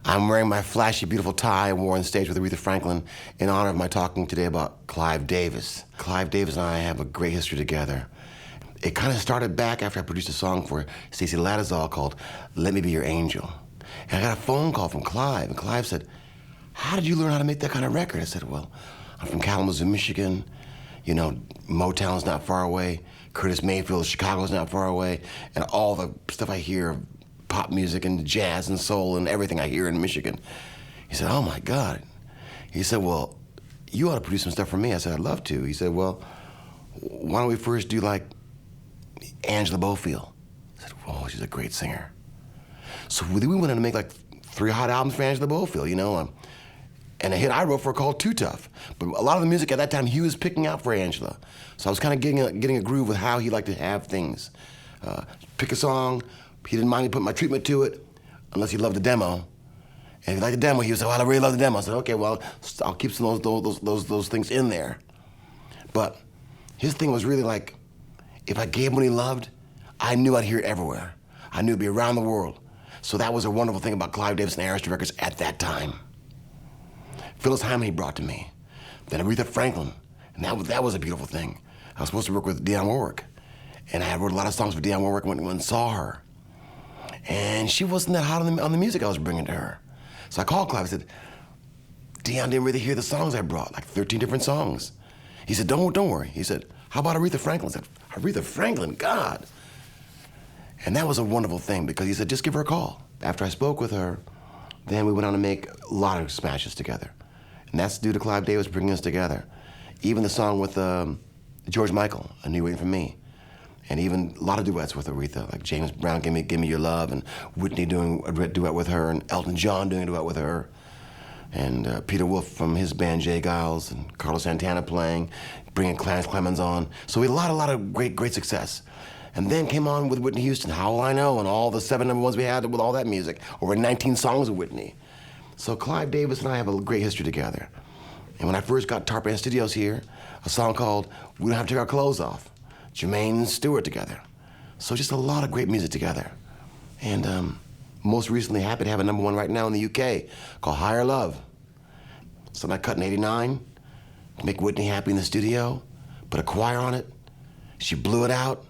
I'm wearing my flashy, beautiful tie I wore on stage with Aretha Franklin in honor of my talking today about Clive Davis. Clive Davis and I have a great history together. It kind of started back after I produced a song for Stacey Lattisaw called Let Me Be Your Angel. And I got a phone call from Clive, and Clive said, how did you learn how to make that kind of record? I said, well, I'm from Kalamazoo, Michigan. You know, Motown's not far away. Curtis Mayfield, Chicago's not far away. And all the stuff I hear, pop music and jazz and soul and everything I hear in Michigan. He said, oh my God. He said, well, you ought to produce some stuff for me. I said, I'd love to. He said, well, why don't we first do like Angela Bofield? I said, oh, she's a great singer. So we went in to make like 3 hot albums for Angela Bofield, you know, and a hit I wrote for her called Too Tough. But a lot of the music at that time he was picking out for Angela. So I was kind of getting a groove with how he liked to have things. Pick a song, he didn't mind me putting my treatment to it, unless he loved the demo. And if he liked the demo, he would say, well, I really love the demo. I said, okay, well, I'll keep some of those things in there. But his thing was really like, if I gave him what he loved, I knew I'd hear it everywhere. I knew it'd be around the world. So that was a wonderful thing about Clive Davis and Arista Records at that time. Phyllis Hyman he brought to me. Then Aretha Franklin, and that was a beautiful thing. I was supposed to work with Dionne Warwick, and I wrote a lot of songs for Dionne Warwick when I saw her. And she wasn't that hot on the music I was bringing to her. So I called Clive and said, Dionne didn't really hear the songs I brought, like 13 different songs. He said, don't worry. He said, how about Aretha Franklin? I said, Aretha Franklin, God. And that was a wonderful thing because he said, just give her a call. After I spoke with her, then we went on to make a lot of smashes together. And that's due to Clive Davis bringing us together. Even the song with George Michael, A New Waiting for Me. And even a lot of duets with Aretha, like James Brown, Give Me Your Love, and Whitney doing a duet with her, and Elton John doing a duet with her, and Peter Wolf from his band Jay Giles, and Carlos Santana playing, bringing Clarence Clemens on. So we had a lot of great success. And then came on with Whitney Houston, How Will I Know, and all the 7 number ones we had with all that music, over 19 songs of Whitney. So Clive Davis and I have a great history together. And when I first got Tarp Band Studios here, a song called We Don't Have to Take Our Clothes Off, Jermaine and Stewart together. So just a lot of great music together. And most recently, happy to have a number 1 right now in the UK called Higher Love. Something I cut in '89 to make Whitney happy in the studio, put a choir on it. She blew it out.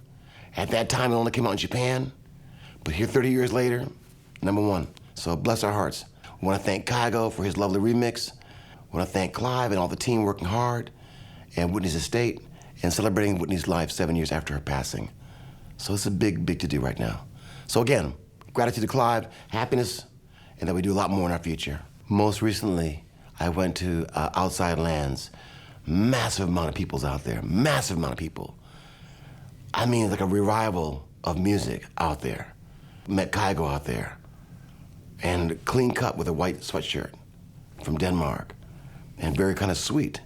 At that time, it only came out in Japan. But here 30 years later, number 1. So bless our hearts. I want to thank Kygo for his lovely remix. I want to thank Clive and all the team working hard, and Whitney's estate, and celebrating Whitney's life 7 years after her passing. So it's a big to-do right now. So again, gratitude to Clive, happiness, and that we do a lot more in our future. Most recently, I went to Outside Lands. Massive amount of people's out there, massive amount of people. I mean, like a revival of music out there. Met Kygo out there, and clean cut with a white sweatshirt from Denmark, and very kind of sweet.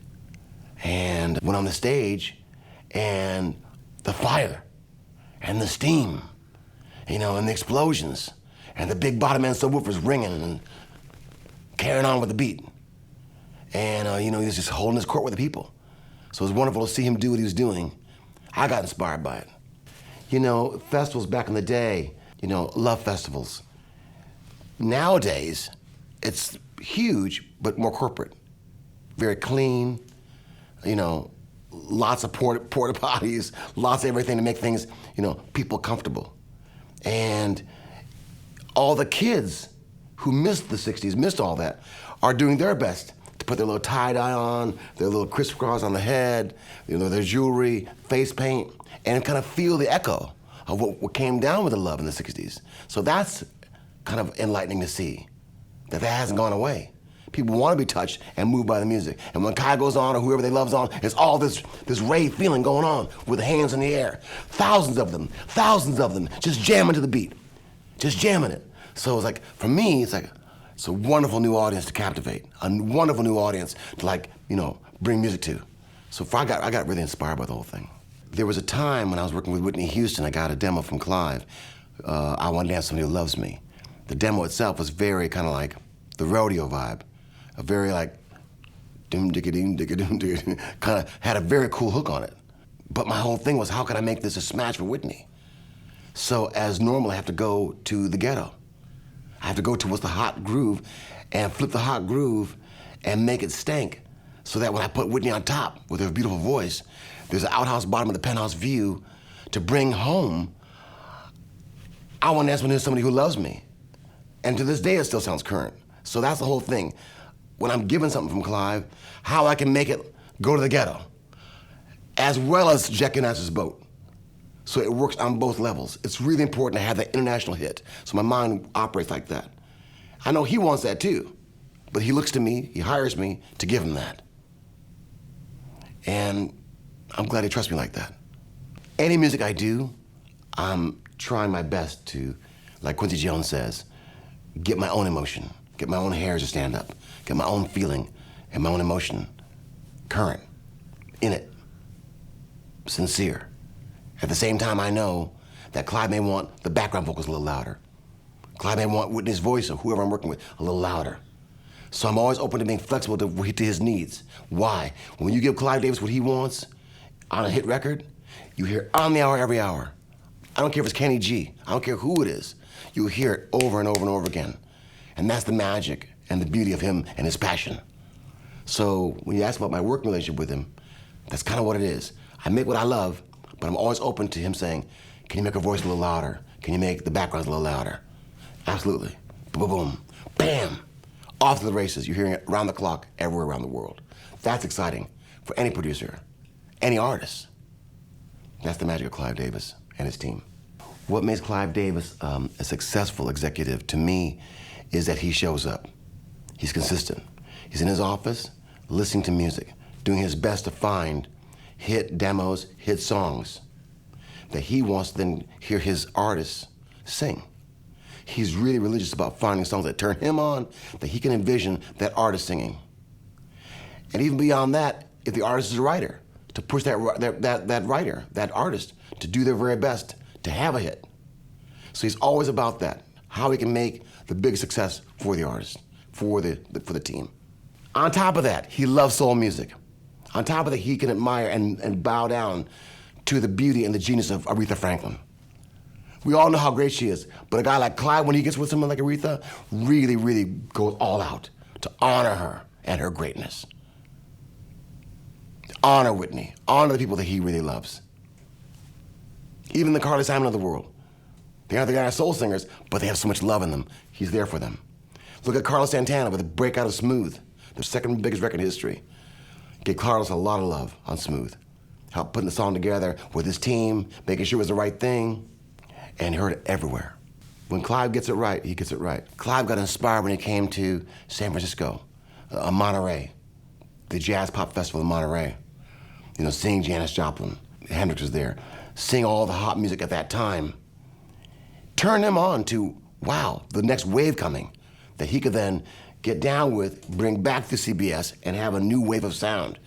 And went on the stage, and the fire, and the steam, you know, and the explosions, and the big bottom end subwoofers ringing and carrying on with the beat. And, you know, he was just holding his court with the people. So it was wonderful to see him do what he was doing. I got inspired by it. You know, festivals back in the day, you know, love festivals. Nowadays, it's huge, but more corporate. Very clean, you know, lots of porta potties, lots of everything to make things, you know, people comfortable. And all the kids who missed the 60s, missed all that, are doing their best to put their little tie-dye on, their little crisscross on the head, you know, their jewelry, face paint, and kind of feel the echo of what came down with the love in the 60s. So that's kind of enlightening to see, that hasn't gone away. People want to be touched and moved by the music. And when Kai goes on, or whoever they love's on, it's all this rave feeling going on with the hands in the air. Thousands of them, just jamming to the beat, just jamming it. So it's like, for me, it's a wonderful new audience to captivate, a wonderful new audience to, like, you know, bring music to. So I got really inspired by the whole thing. There was a time when I was working with Whitney Houston, I got a demo from Clive, I Want to Dance with Somebody Who Loves Me. The demo itself was very kind of like the rodeo vibe, a very like, doom digga doom digga doom digga, kind of had a very cool hook on it. But my whole thing was, how could I make this a smash for Whitney? So as normal, I have to go to the ghetto. I have to go to what's the hot groove and flip the hot groove and make it stank so that when I put Whitney on top with her beautiful voice, there's an outhouse bottom of the penthouse view to bring home. I want to dance with somebody who loves me. And to this day, it still sounds current. So that's the whole thing. When I'm given something from Clive, how I can make it go to the ghetto, as well as Jack Canassa's boat. So it works on both levels. It's really important to have that international hit. So my mind operates like that. I know he wants that too, but he looks to me, he hires me to give him that. And I'm glad he trusts me like that. Any music I do, I'm trying my best to, like Quincy Jones says, get my own emotion, get my own hairs to stand up, get my own feeling and my own emotion current, in it, sincere. At the same time, I know that Clive may want the background vocals a little louder. Clive may want Whitney's voice or whoever I'm working with a little louder. So I'm always open to being flexible to his needs. Why? When you give Clive Davis what he wants on a hit record, you hear it on the hour, every hour. I don't care if it's Kenny G. I don't care who it is. You hear it over and over and over again. And that's the magic and the beauty of him and his passion. So when you ask about my working relationship with him, that's kind of what it is. I make what I love, but I'm always open to him saying, can you make her voice a little louder? Can you make the background a little louder? Absolutely. Boom, boom, boom. Bam! Off to the races. You're hearing it around the clock, everywhere around the world. That's exciting for any producer, any artist. That's the magic of Clive Davis and his team. What makes Clive Davis a successful executive to me is that he shows up. He's consistent. He's in his office, listening to music, doing his best to find hit demos, hit songs that he wants to then hear his artists sing. He's really religious about finding songs that turn him on, that he can envision that artist singing. And even beyond that, if the artist is a writer, to push that writer, that artist, to do their very best to have a hit. So he's always about that, how he can make the big success for the artist, for the team. On top of that, he loves soul music. On top of that, he can admire and bow down to the beauty and the genius of Aretha Franklin. We all know how great she is, but a guy like Clive, when he gets with someone like Aretha, really, really goes all out to honor her and her greatness. Honor Whitney, honor the people that he really loves. Even the Carly Simon of the world. They aren't the kind of soul singers, but they have so much love in them. He's there for them. Look at Carlos Santana with the breakout of Smooth, their second biggest record in history. Gave Carlos a lot of love on Smooth. Helped putting the song together with his team, making sure it was the right thing, and heard it everywhere. When Clive gets it right, he gets it right. Clive got inspired when he came to San Francisco, Monterey, the Jazz Pop Festival in Monterey. You know, seeing Janis Joplin, Hendrix was there, seeing all the hot music at that time, turned him on to, wow, the next wave coming, that he could then get down with, bring back to CBS, and have a new wave of sound.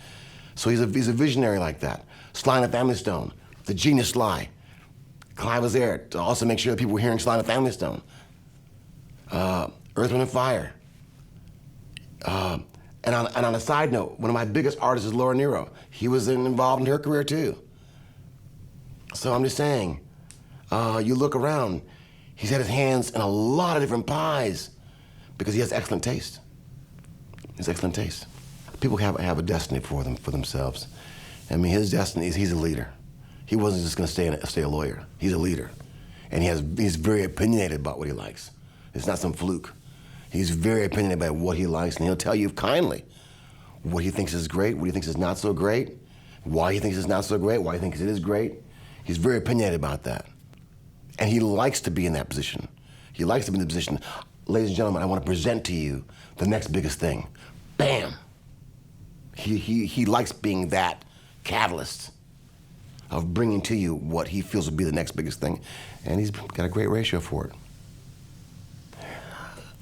So he's a visionary like that. Sly and the Family Stone, the genius Sly. Clive was there to also make sure that people were hearing Sly and the Family Stone. Earth, Wind and Fire. And on a side note, one of my biggest artists is Laura Nyro. He was involved in her career too. So I'm just saying, you look around, he's had his hands in a lot of different pies because he has excellent taste. He has excellent taste. People have a destiny for themselves. I mean, his destiny is he's a leader. He wasn't just gonna stay a lawyer. He's a leader. And he's very opinionated about what he likes. It's not some fluke. He's very opinionated about what he likes, and he'll tell you kindly what he thinks is great, what he thinks is not so great, why he thinks it's not so great, why he thinks it is great. He's very opinionated about that. And he likes to be in that position. He likes to be in the position, ladies and gentlemen, I want to present to you the next biggest thing. Bam! He likes being that catalyst of bringing to you what he feels would be the next biggest thing, and he's got a great ratio for it.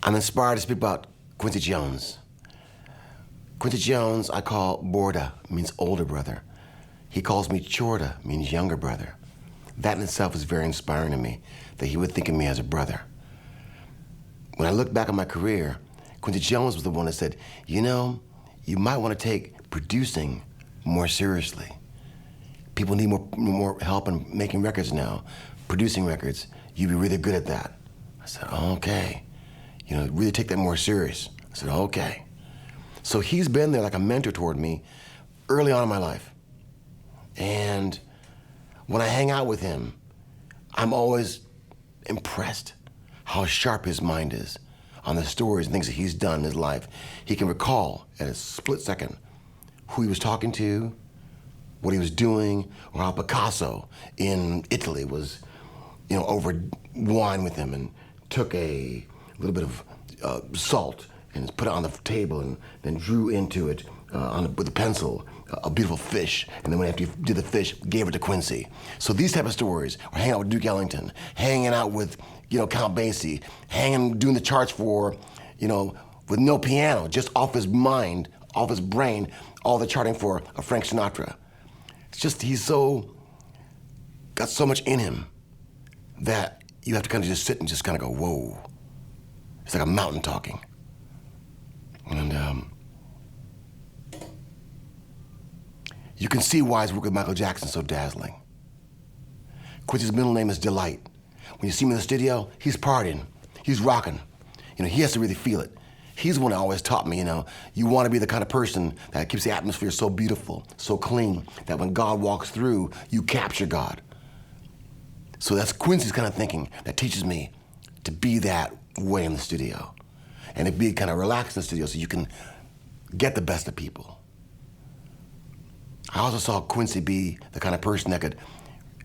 I'm inspired to speak about Quincy Jones. Quincy Jones I call Borda, means older brother. He calls me Chorda, means younger brother. That in itself is very inspiring to me, that he would think of me as a brother. When I look back on my career, Quincy Jones was the one that said, you know, you might want to take producing more seriously. People need more help in making records now, producing records. You'd be really good at that. I said, okay. really take that more serious. I said, okay. So he's been there like a mentor toward me early on in my life. And when I hang out with him, I'm always impressed how sharp his mind is on the stories and things that he's done in his life. He can recall at a split second who he was talking to, what he was doing, or how Picasso in Italy was, over wine with him and took a little bit of salt and put it on the table and then drew into it with a pencil a beautiful fish, and then after you did the fish, gave it to Quincy. So these type of stories, or hanging out with Duke Ellington, hanging out with Count Basie, doing the charts for, with no piano, just off his mind, off his brain, all the charting for Frank Sinatra. It's just got so much in him that you have to kind of just sit and just kind of go, whoa. It's like a mountain talking. And you can see why his work with Michael Jackson is so dazzling. Quincy's middle name is Delight. When you see him in the studio, he's partying, he's rocking. He has to really feel it. He's the one that always taught me, you want to be the kind of person that keeps the atmosphere so beautiful, so clean, that when God walks through, you capture God. So that's Quincy's kind of thinking that teaches me to be that way in the studio and to be kind of relaxed in the studio so you can get the best of people. I also saw Quincy be the kind of person that could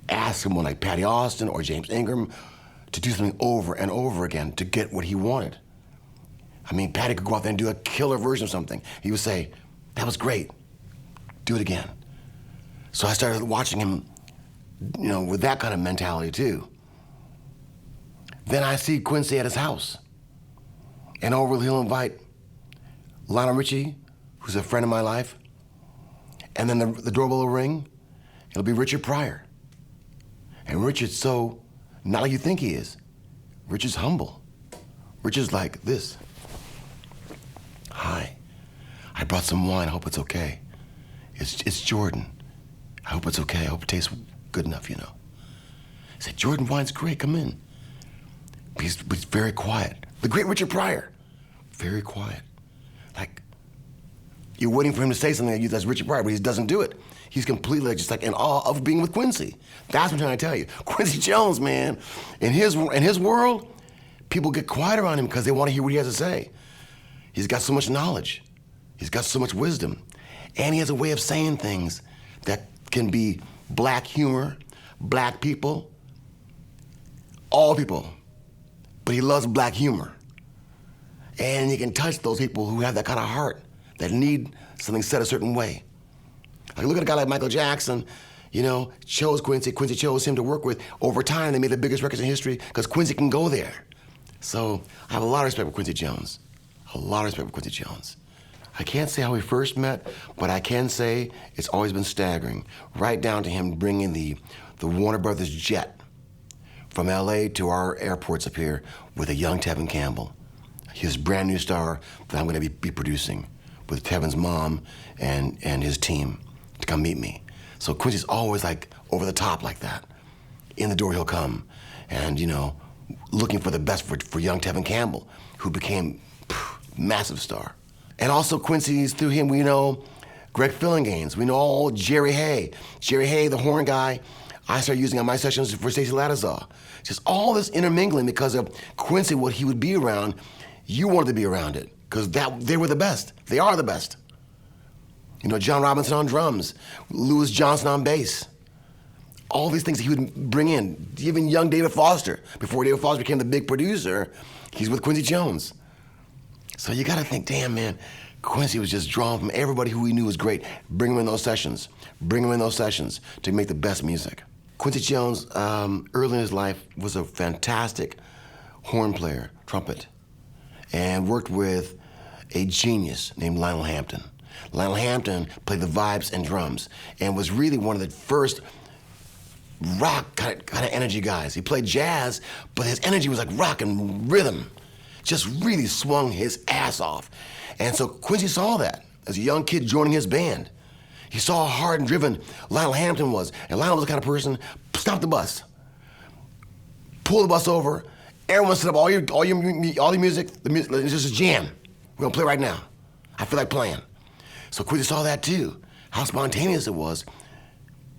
ask someone like Patty Austin or James Ingram to do something over and over again to get what he wanted. I mean, Patty could go out there and do a killer version of something. He would say, that was great, do it again. So I started watching him, with that kind of mentality too. Then I see Quincy at his house. And over he'll invite Lionel Richie, who's a friend of my life, and then the doorbell will ring, it'll be Richard Pryor. And Richard's so, not like you think he is. Richard's humble. Richard's like this. Hi, I brought some wine, I hope it's okay. It's Jordan. I hope it's okay, I hope it tastes good enough, I said, Jordan, wine's great, come in. He's very quiet. The great Richard Pryor, very quiet. Like, you're waiting for him to say something that you that's Richard Pryor, but he doesn't do it. He's completely just like in awe of being with Quincy. That's what I'm trying to tell you. Quincy Jones, man, in his world, people get quiet around him because they want to hear what he has to say. He's got so much knowledge. He's got so much wisdom. And he has a way of saying things that can be black humor, black people, all people. But he loves black humor. And he can touch those people who have that kind of heart, that need something said a certain way. Like, look at a guy like Michael Jackson, chose Quincy. Quincy chose him to work with. Over time, they made the biggest records in history because Quincy can go there. So I have a lot of respect for Quincy Jones. A lot of respect for Quincy Jones. I can't say how we first met, but I can say it's always been staggering, right down to him bringing the Warner Brothers jet from LA to our airports up here with a young Tevin Campbell, his brand new star that I'm going to be producing with Tevin's mom and his team to come meet me. So Quincy's always like over the top like that. In the door he'll come and, looking for the best for young Tevin Campbell, who became massive star. And also Quincy's, through him, we know Greg Fillinganes, we know all Jerry Hay. Jerry Hay, the horn guy, I started using on my sessions for Stacey Lattisaw. Just all this intermingling because of Quincy, what he would be around, you wanted to be around it, because they were the best. They are the best. John Robinson on drums, Louis Johnson on bass. All these things he would bring in. Even young David Foster. Before David Foster became the big producer, he's with Quincy Jones. So you gotta think, damn, man, Quincy was just drawn from everybody who he knew was great. Bring him in those sessions. Bring him in those sessions to make the best music. Quincy Jones, early in his life, was a fantastic horn player, trumpet, and worked with a genius named Lionel Hampton. Lionel Hampton played the vibes and drums and was really one of the first rock kind of energy guys. He played jazz, but his energy was like rock and rhythm. Just really swung his ass off. And so Quincy saw that as a young kid joining his band. He saw how hard and driven Lionel Hampton was. And Lionel was the kind of person, stop the bus, pull the bus over, Everyone set up all the music. It's just a jam. We're gonna play right now. I feel like playing. So Quincy saw that too. How spontaneous it was.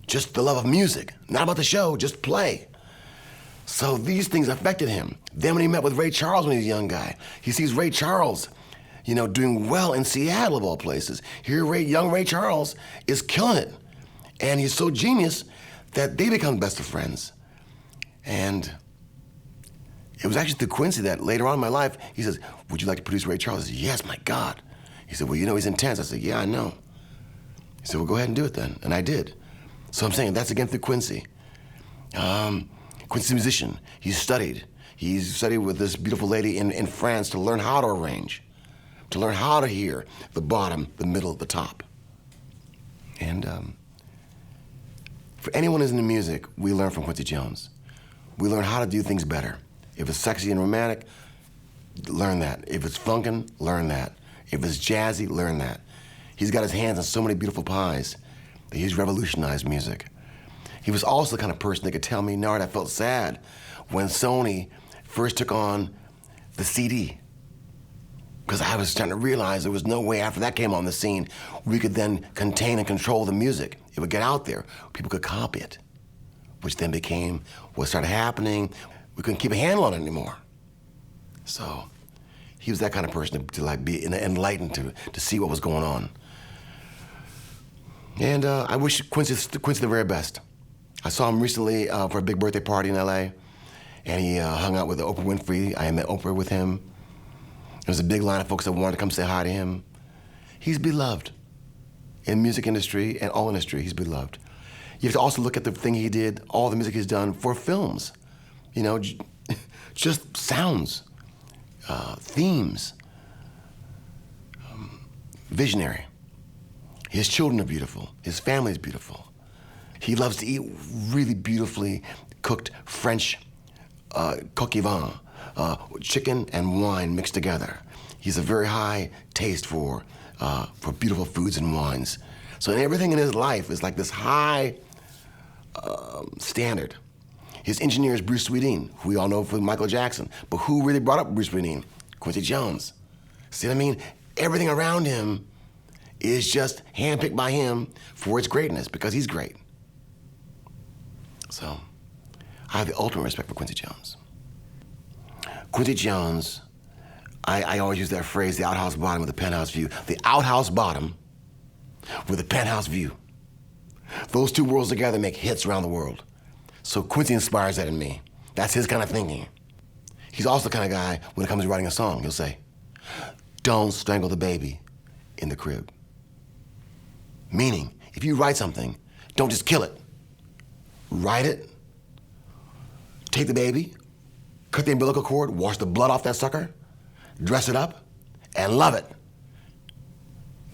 Just the love of music, not about the show, just play. So these things affected him. Then when he met with Ray Charles when he was a young guy, he sees Ray Charles, doing well in Seattle of all places. Here, young Ray Charles is killing it. And he's so genius that they become best of friends. And it was actually through Quincy that later on in my life, he says, would you like to produce Ray Charles? I said, yes, my God. He said, well, he's intense. I said, yeah, I know. He said, well, go ahead and do it then. And I did. So I'm saying that's again through Quincy. Quincy's a musician. He's studied with this beautiful lady in France to learn how to arrange, to learn how to hear the bottom, the middle, the top. And for anyone who's into music, we learn from Quincy Jones. We learn how to do things better. If it's sexy and romantic, learn that. If it's funkin', learn that. If it's jazzy, learn that. He's got his hands on so many beautiful pies that he's revolutionized music. He was also the kind of person that could tell me, Narada, I felt sad when Sony first took on the CD. Because I was starting to realize there was no way after that came on the scene, we could then contain and control the music. It would get out there. People could copy it, which then became what started happening. We couldn't keep a handle on it anymore. So he was that kind of person to be enlightened, to see what was going on. And I wish Quincy the very best. I saw him recently for a big birthday party in LA, and he hung out with Oprah Winfrey. I met Oprah with him. There was a big line of folks that wanted to come say hi to him. He's beloved. In the music industry and all industry, he's beloved. You have to also look at the thing he did, all the music he's done for films. Just sounds, themes, visionary. His children are beautiful. His family is beautiful. He loves to eat really beautifully cooked French coq au vin, chicken and wine mixed together. He's a very high taste for beautiful foods and wines. So everything in his life is like this high standard. His engineer is Bruce Swedien, who we all know from Michael Jackson. But who really brought up Bruce Swedien? Quincy Jones. See what I mean? Everything around him is just handpicked by him for its greatness, because he's great. So I have the ultimate respect for Quincy Jones. Quincy Jones, I always use that phrase, the outhouse bottom with the penthouse view. The outhouse bottom with the penthouse view. Those two worlds together make hits around the world. So Quincy inspires that in me. That's his kind of thinking. He's also the kind of guy, when it comes to writing a song, he'll say, don't strangle the baby in the crib. Meaning, if you write something, don't just kill it. Write it, take the baby, cut the umbilical cord, wash the blood off that sucker, dress it up, and love it.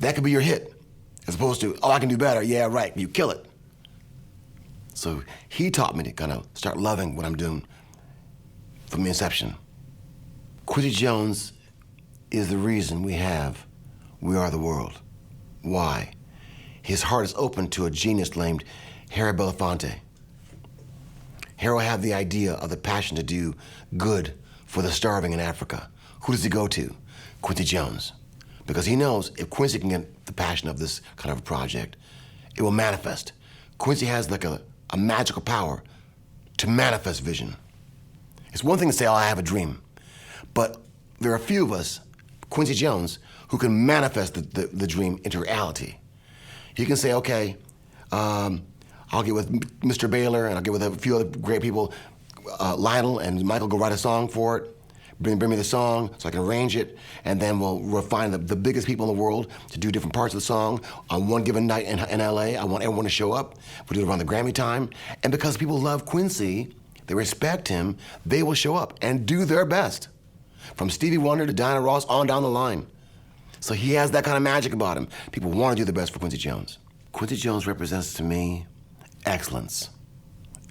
That could be your hit, as opposed to, oh, I can do better, yeah, right, you kill it. So he taught me to kind of start loving what I'm doing from the inception. Quincy Jones is the reason we are the world. Why? His heart is open to a genius named Harry Belafonte. Harry had the idea of the passion to do good for the starving in Africa. Who does he go to? Quincy Jones. Because he knows if Quincy can get the passion of this kind of a project, it will manifest. Quincy has like a magical power to manifest vision. It's one thing to say, oh, I have a dream. But there are a few of us, Quincy Jones, who can manifest the dream into reality. He can say, okay, I'll get with Mr. Baylor and I'll get with a few other great people, Lionel and Michael, go write a song for it, bring me the song so I can arrange it, and then we'll find the biggest people in the world to do different parts of the song. On one given night in LA, I want everyone to show up. We'll do it around the Grammy time. And because people love Quincy, they respect him, they will show up and do their best. From Stevie Wonder to Diana Ross on down the line. So he has that kind of magic about him. People want to do the best for Quincy Jones. Quincy Jones represents to me excellence,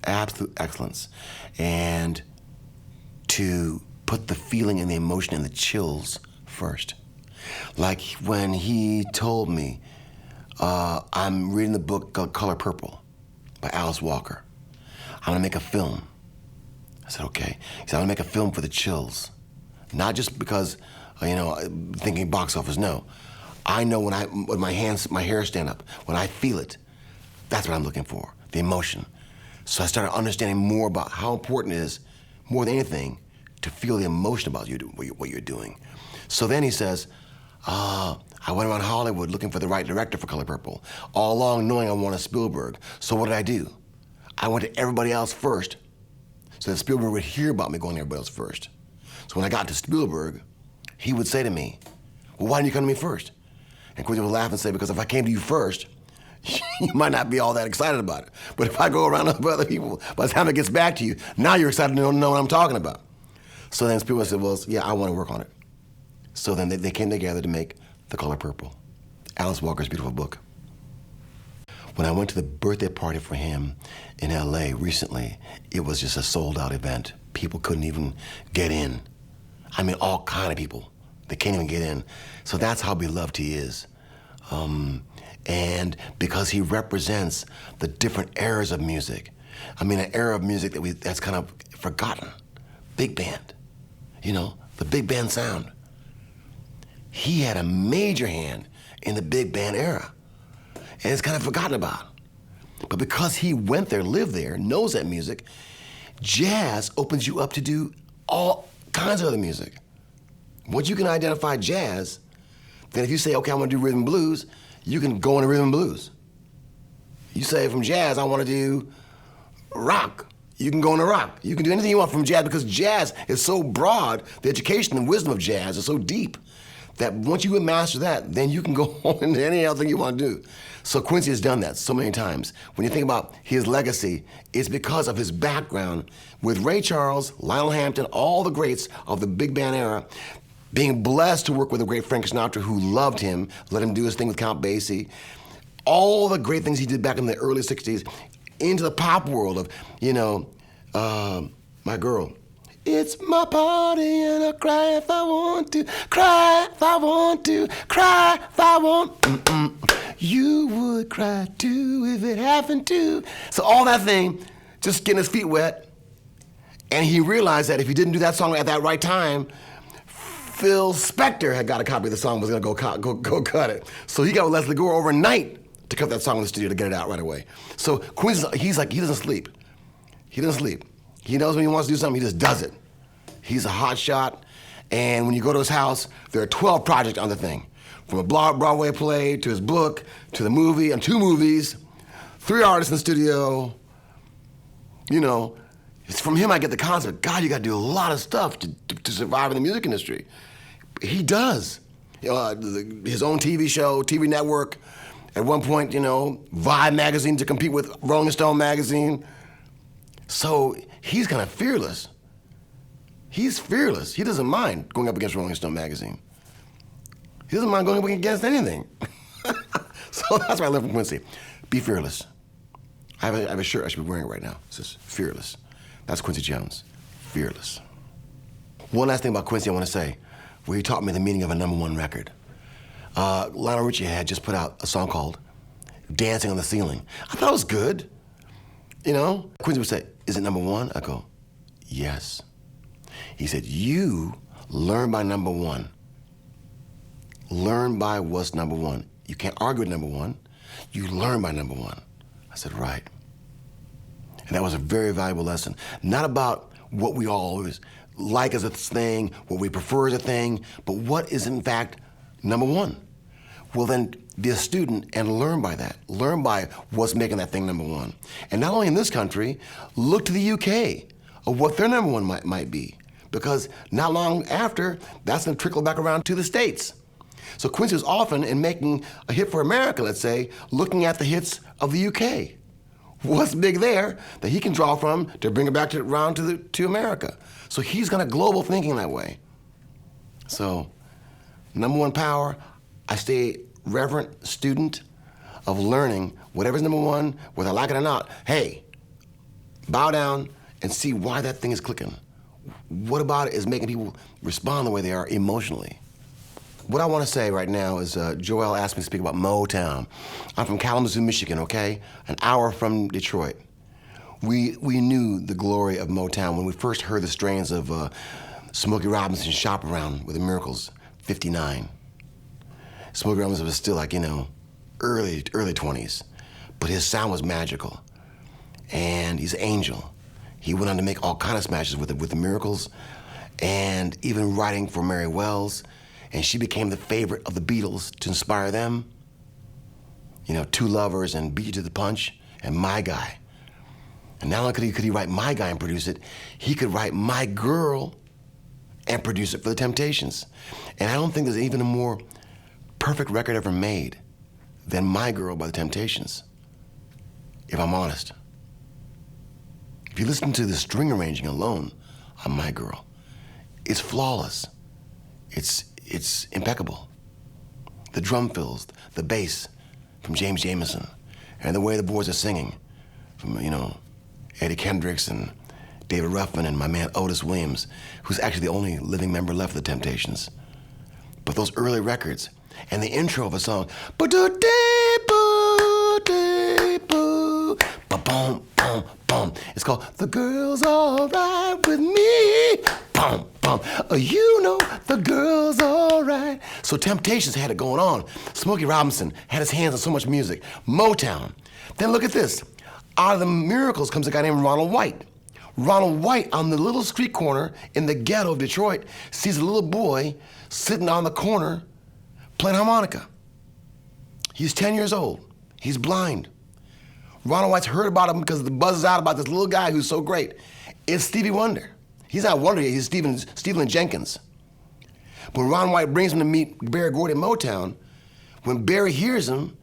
absolute excellence. And to put the feeling and the emotion and the chills first. Like when he told me, I'm reading the book called Color Purple by Alice Walker. I'm gonna make a film. I said, okay. He said, I want to make a film for the chills. Not just because, thinking box office, no. I know when my hair stand up, when I feel it, that's what I'm looking for, the emotion. So I started understanding more about how important it is, more than anything, to feel the emotion about what you're doing. So then he says, I went around Hollywood looking for the right director for Color Purple, all along knowing I wanted Spielberg. So what did I do? I went to everybody else first, so that Spielberg would hear about me going to everybody else first. So when I got to Spielberg, he would say to me, well, why didn't you come to me first? And Quincy would laugh and say, because if I came to you first, you might not be all that excited about it. But if I go around with other people, by the time it gets back to you, now you're excited to know what I'm talking about. So then Spielberg said, well, yeah, I want to work on it. So then they came together to make The Color Purple, Alice Walker's beautiful book. When I went to the birthday party for him in LA recently, it was just a sold-out event. People couldn't even get in. I mean, all kind of people. They can't even get in. So that's how beloved he is. And because he represents the different eras of music. I mean, an era of music that's kind of forgotten. Big band, the big band sound. He had a major hand in the big band era, and it's kind of forgotten about. But because he went there, lived there, knows that music, jazz opens you up to do all kinds of other music. Once you can identify jazz, then if you say, okay, I want to do rhythm and blues, you can go into rhythm and blues. You say from jazz, I want to do rock. You can go into rock. You can do anything you want from jazz because jazz is so broad, the education and wisdom of jazz is so deep that once you master that, then you can go on into any other thing you want to do. So Quincy has done that so many times. When you think about his legacy, it's because of his background with Ray Charles, Lionel Hampton, all the greats of the big band era, being blessed to work with the great Frank Sinatra, who loved him, let him do his thing with Count Basie, all the great things he did back in the early 60s, into the pop world of, my girl. It's my party and I'll cry if I want to, cry if I want to, cry if I want. You would cry too if it happened to. So all that thing, just getting his feet wet, and he realized that if he didn't do that song at that right time, Phil Spector had got a copy of the song, was gonna go cut it. So he got with Leslie Gore overnight to cut that song in the studio to get it out right away. So Quincy, he's like, he doesn't sleep. He doesn't sleep. He knows when he wants to do something, he just does it. He's a hot shot, and when you go to his house, there are 12 projects on the thing. From a Broadway play, to his book, to the movie, and 2 movies, 3 artists in the studio. It's from him I get the concept, God, you gotta do a lot of stuff to survive in the music industry. He does. His own TV show, TV network, at one point, Vibe magazine to compete with Rolling Stone magazine. So he's kind of fearless. He's fearless. He doesn't mind going up against Rolling Stone magazine. He doesn't mind going up against anything. So that's what I learned from Quincy. Be fearless. I have a shirt I should be wearing right now. It says fearless. That's Quincy Jones, fearless. One last thing about Quincy I want to say, where he taught me the meaning of a #1 record. Lionel Richie had just put out a song called Dancing on the Ceiling. I thought it was good. Quincy would say, is it #1? I go, yes. He said, you learn by #1. Learn by what's #1. You can't argue with #1. You learn by #1. I said, right. And that was a very valuable lesson. Not about what we always like as a thing, what we prefer as a thing, but what is in fact #1. Well then, be a student and learn by that. Learn by what's making that thing #1. And not only in this country, look to the UK of what their #1 might be. Because not long after, that's gonna trickle back around to the States. So Quincy was often, in making a hit for America, let's say, looking at the hits of the UK. What's big there that he can draw from to bring it back around to America. So he's got a global thinking that way. So, #1 power, I stay reverent student of learning whatever's #1, whether I like it or not. Hey, bow down and see why that thing is clicking. What about it is making people respond the way they are emotionally? What I want to say right now is, Joel asked me to speak about Motown. I'm from Kalamazoo, Michigan, okay? An hour from Detroit. We knew the glory of Motown when we first heard the strains of Smokey Robinson's Shop Around with the Miracles, 59. Smokey Robinson was still like, early 20s, but his sound was magical. And he's an angel. He went on to make all kind of smashes with the Miracles, and even writing for Mary Wells, and she became the favorite of the Beatles to inspire them. Two Lovers and Beat You to the Punch and My Guy. And not only could he write My Guy and produce it, he could write My Girl and produce it for the Temptations. And I don't think there's even a more perfect record ever made than My Girl by the Temptations, if I'm honest. If you listen to the string arranging alone on My Girl, it's flawless. It's impeccable. The drum fills, the bass from James Jamerson, and the way the boys are singing from, Eddie Kendricks and David Ruffin and my man Otis Williams, who's actually the only living member left of the Temptations. But those early records and the intro of a song, it's called The Girl's Alright With Me. Boom, boom. The girl's alright. So Temptations had it going on. Smokey Robinson had his hands on so much music. Motown. Then look at this. Out of the Miracles comes a guy named Ronald White. Ronald White, on the little street corner in the ghetto of Detroit, sees a little boy sitting on the corner playing harmonica. He's 10 years old. He's blind. Ronald White's heard about him because the buzz is out about this little guy who's so great. It's Stevie Wonder. He's not Wonder yet, he's Stephen Jenkins. When Ron White brings him to meet Berry Gordy at Motown, when Berry hears him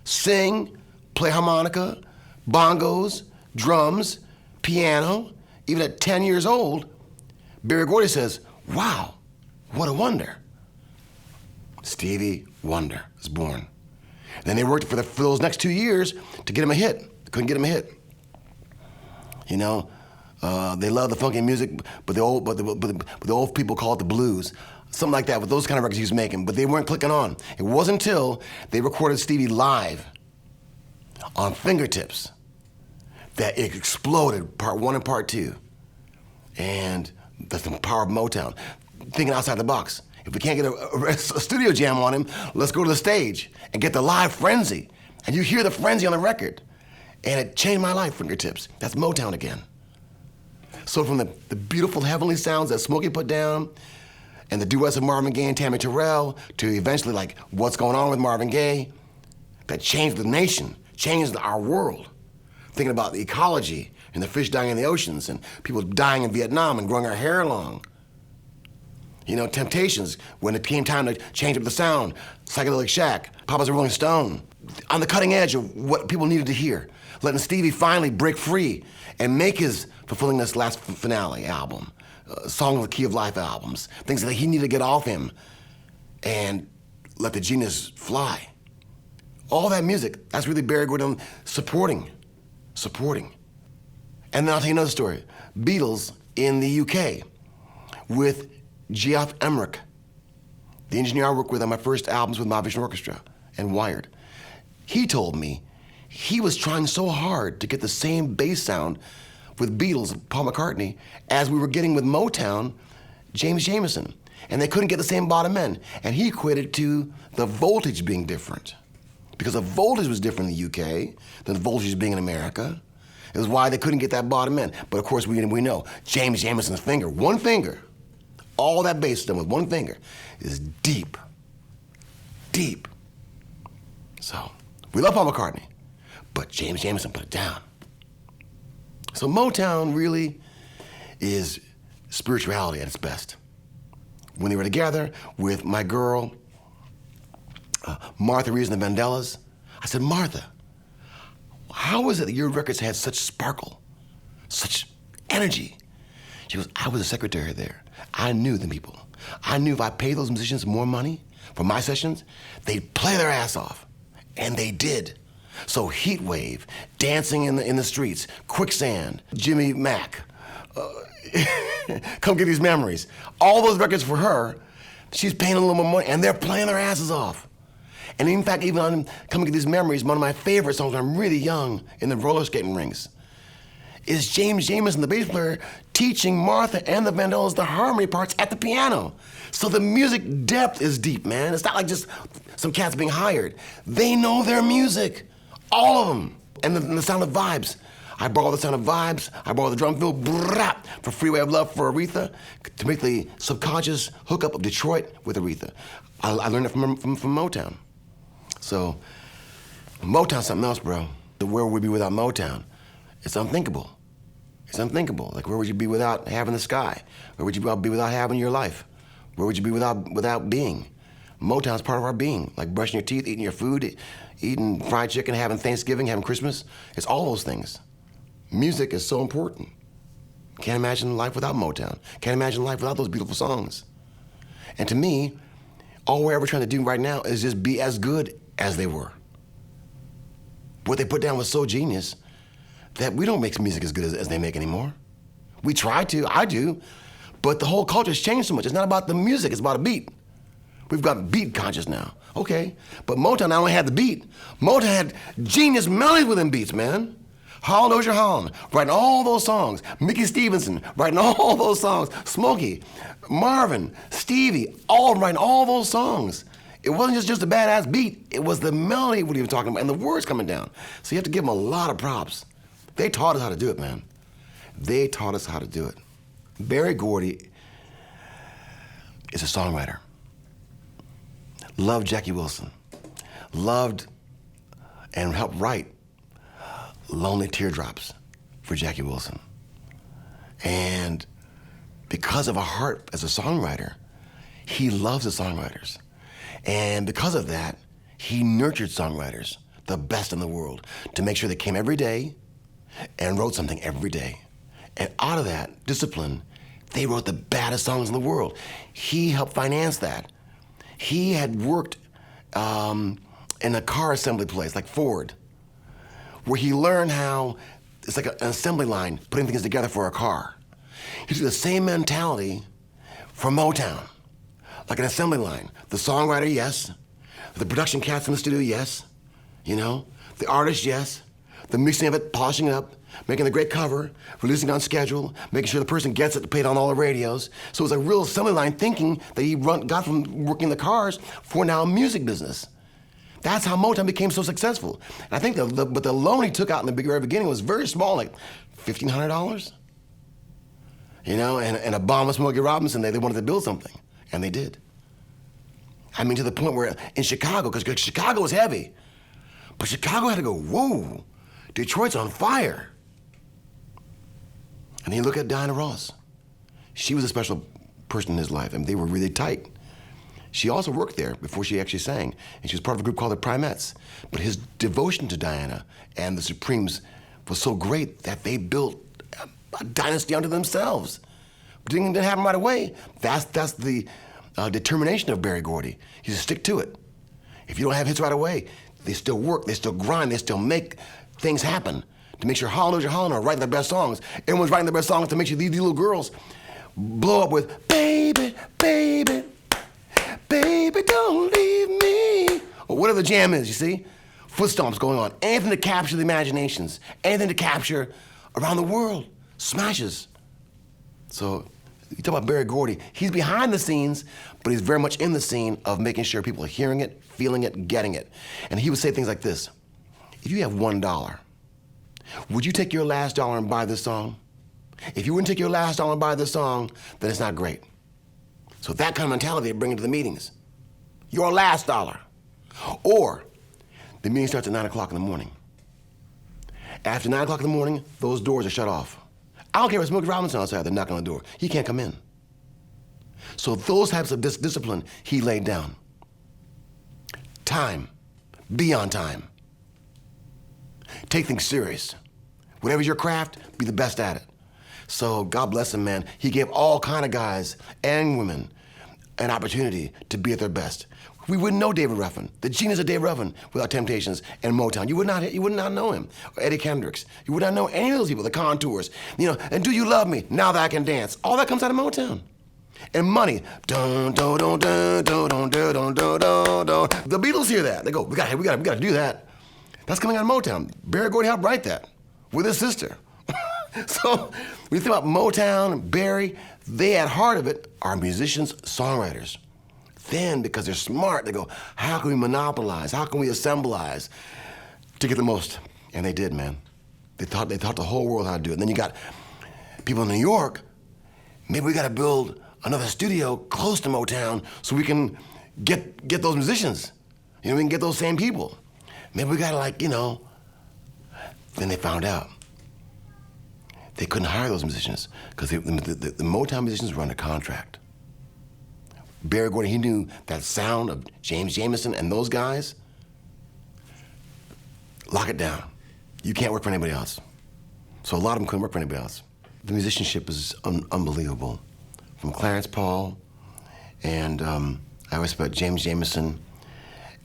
sing, play harmonica, bongos, drums, piano, even at 10 years old, Berry Gordy says, wow, what a wonder. Stevie Wonder is born. Then they worked for those next 2 years to get him a hit. They couldn't get him a hit. They love the funky music, but the old people call it the blues. Something like that, with those kind of records he was making, but they weren't clicking on. It wasn't until they recorded Stevie live on Fingertips that it exploded, part 1 and part 2. And that's the power of Motown, thinking outside the box. If we can't get a studio jam on him, let's go to the stage and get the live frenzy. And you hear the frenzy on the record. And it changed my life, Fingertips. That's Motown again. So from the beautiful heavenly sounds that Smokey put down, and the duets of Marvin Gaye and Tammy Terrell, to eventually like What's Going On with Marvin Gaye, that changed the nation, changed our world. Thinking about the ecology and the fish dying in the oceans and people dying in Vietnam and growing our hair long. Temptations, when it came time to change up the sound, Psychedelic Shack, Papa's a Rolling Stone, on the cutting edge of what people needed to hear, letting Stevie finally break free and make his Fulfilling This Last Finale album, Song of the Key of Life albums, things that he needed to get off him and let the genius fly. All that music, that's really Berry Gordy supporting. And then I'll tell you another story. Beatles in the UK with Geoff Emerick, the engineer I worked with on my first albums with Mahavishnu Orchestra and Wired. He told me he was trying so hard to get the same bass sound with Beatles, Paul McCartney, as we were getting with Motown, James Jamerson. And they couldn't get the same bottom end. And he equated to the voltage being different. Because the voltage was different in the UK than the voltage being in America. It was why they couldn't get that bottom end. But of course, we know James Jamerson's finger, one finger, all that bass done with one finger, is deep, deep. So, we love Paul McCartney, but James Jamerson put it down. So Motown really is spirituality at its best. When they were together with my girl, Martha Reeves and the Vandellas, I said, Martha, how is it that your records had such sparkle, such energy? She goes, I was a secretary there. I knew the people. I knew if I paid those musicians more money for my sessions, they'd play their ass off. And they did. So Heat Wave, Dancing in the Streets, Quicksand, Jimmy Mack, Come Get These Memories. All those records for her, she's paying a little more money, and they're playing their asses off. And in fact, even on Come Get These Memories, one of my favorite songs when I'm really young in the roller skating rinks, is James Jamerson, the bass player, teaching Martha and the Vandellas the harmony parts at the piano. So the music depth is deep, man. It's not like just some cats being hired. They know their music, all of them. And the sound of vibes. I borrow the sound of vibes. I borrow the drum fill for Freeway of Love for Aretha to make the subconscious hookup of Detroit with Aretha. I learned it from Motown. So Motown's something else, bro. Where would we be without Motown? It's unthinkable. It's unthinkable. Like, where would you be without having the sky? Where would you be without having your life? Where would you be without being? Motown's part of our being. Like brushing your teeth, eating your food, eating fried chicken, having Thanksgiving, having Christmas. It's all those things. Music is so important. Can't imagine life without Motown. Can't imagine life without those beautiful songs. And to me, all we're ever trying to do right now is just be as good as they were. What they put down was so genius that we don't make music as good as they make anymore. We try to, I do, but the whole culture's changed so much. It's not about the music, it's about a beat. We've got beat conscious now, okay? But Motown not only had the beat, Motown had genius melodies within beats, man. Hall Dozier Holland, writing all those songs. Mickey Stevenson, writing all those songs. Smokey, Marvin, Stevie, all writing all those songs. It wasn't just a badass beat, it was the melody what he was talking about and the words coming down. So you have to give them a lot of props. They taught us how to do it, man. They taught us how to do it. Berry Gordy is a songwriter. Loved Jackie Wilson. Loved and helped write Lonely Teardrops for Jackie Wilson. And because of a heart as a songwriter, he loves the songwriters. And because of that, he nurtured songwriters, the best in the world, to make sure they came every day and wrote something every day. And out of that discipline, they wrote the baddest songs in the world. He helped finance that. He had worked in a car assembly place like Ford, where he learned how it's like an assembly line, putting things together for a car. He took the same mentality for Motown, like an assembly line. The songwriter, yes. The production cats in the studio, yes. You know, the artist, yes. The mixing of it, polishing it up, making the great cover, releasing on schedule, making sure the person gets it, played on all the radios. So it was a real assembly line thinking that he got from working the cars for now a music business. That's how Motown became so successful. And I think but the loan he took out in the very beginning was very small, like $1,500. You know, and a bomb with Smokey Robinson, they wanted to build something, and they did. I mean, to the point where in Chicago, because Chicago was heavy, but Chicago had to go, whoa, Detroit's on fire. And then you look at Diana Ross. She was a special person in his life, and they were really tight. She also worked there before she actually sang, and she was part of a group called the Primettes. But his devotion to Diana and the Supremes was so great that they built a dynasty unto themselves. But it didn't happen right away. That's the determination of Berry Gordy. You just stick to it. If you don't have hits right away, they still work, they still grind, they still make things happen to make sure Hall Dozier Holland are writing their best songs. Everyone's writing their best songs to make sure these little girls blow up with, baby, baby, baby, don't leave me. Or whatever the jam is, you see? Foot stomps going on. Anything to capture the imaginations. Anything to capture around the world. Smashes. So, you talk about Berry Gordy. He's behind the scenes, but he's very much in the scene of making sure people are hearing it, feeling it, getting it. And he would say things like this. If you have $1, would you take your last dollar and buy this song? If you wouldn't take your last dollar and buy this song, then it's not great. So that kind of mentality they bring into the meetings. Your last dollar. Or the meeting starts at 9 o'clock in the morning. After 9 o'clock in the morning, those doors are shut off. I don't care if Smokey Robinson outside, they're knocking on the door. He can't come in. So those types of discipline he laid down. Time. Be on time. Take things serious. Whatever's your craft, be the best at it. So God bless him, man. He gave all kind of guys and women an opportunity to be at their best. We wouldn't know David Ruffin, the genius of David Ruffin, without Temptations and Motown. You would not know him. Or Eddie Kendricks. You would not know any of those people, the Contours. You know, and Do You Love Me? Now That I Can Dance. All that comes out of Motown. And Money. Dun, dun, dun, dun, dun, dun, dun, dun, dun, dun. The Beatles hear that. They go, we got to do that. That's coming out of Motown. Berry Gordy helped write that with his sister. So when you think about Motown and Barry, they at heart of it are musicians, songwriters. Then, because they're smart, they go, how can we monopolize? How can we assemblize to get the most? And they did, man. They taught the whole world how to do it. And then you got people in New York, maybe we got to build another studio close to Motown so we can get those musicians. You know, we can get those same people. Maybe we got to, like, you know. Then they found out they couldn't hire those musicians because the Motown musicians were under contract. Barry Gordy, he knew that sound of James Jamerson and those guys. Lock it down. You can't work for anybody else. So a lot of them couldn't work for anybody else. The musicianship is unbelievable. From Clarence Paul, and I always about James Jamerson.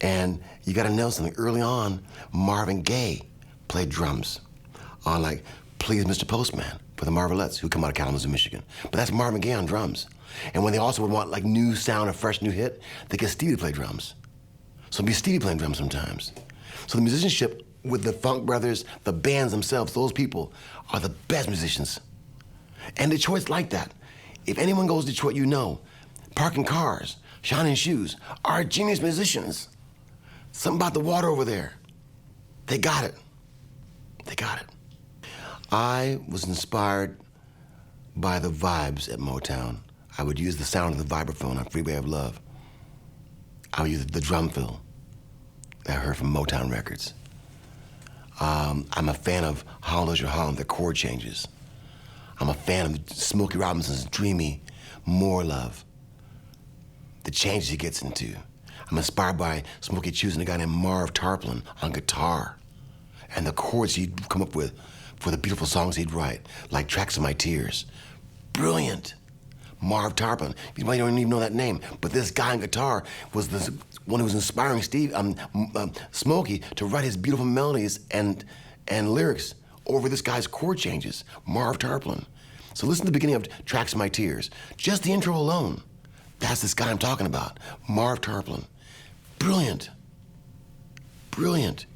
And you gotta know something, early on, Marvin Gaye played drums on, like, Please Mr. Postman for the Marvelettes, who come out of Kalamazoo, Michigan. But that's Marvin Gaye on drums. And when they also would want, like, new sound, a fresh new hit, they get Stevie to play drums. So it'd be Stevie playing drums sometimes. So the musicianship with the Funk Brothers, the bands themselves, those people are the best musicians. And Detroit's like that. If anyone goes to Detroit, you know, parking cars, shining shoes, are genius musicians. Something about the water over there. They got it. They got it. I was inspired by the vibes at Motown. I would use the sound of the vibraphone on Freeway of Love. I would use the drum fill that I heard from Motown records. I'm a fan of Hallelujah Harlem, the chord changes. I'm a fan of Smokey Robinson's dreamy More Love, the changes he gets into. I'm inspired by Smokey choosing a guy named Marv Tarplin on guitar and the chords he'd come up with for the beautiful songs he'd write, like Tracks of My Tears. Brilliant. Marv Tarplin. You might don't even know that name, but this guy on guitar was the one who was inspiring Smokey to write his beautiful melodies and lyrics over this guy's chord changes, Marv Tarplin. So listen to the beginning of Tracks of My Tears. Just the intro alone. That's this guy I'm talking about, Marv Tarplin. Brilliant. Brilliant.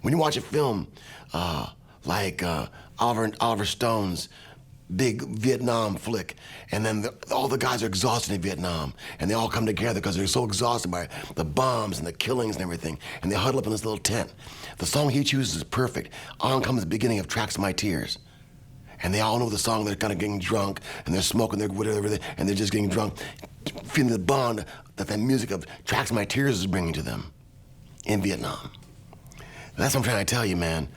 When you watch a film like Oliver Stone's big Vietnam flick, and then all the guys are exhausted in Vietnam, and they all come together because they're so exhausted by the bombs and the killings and everything, and they huddle up in this little tent. The song he chooses is perfect. On comes the beginning of Tracks of My Tears. And they all know the song, they're kind of getting drunk, and they're smoking their whatever, and they're just getting drunk, feeling the bond that music of Tracks of My Tears is bringing to them in Vietnam. And that's what I'm trying to tell you, man.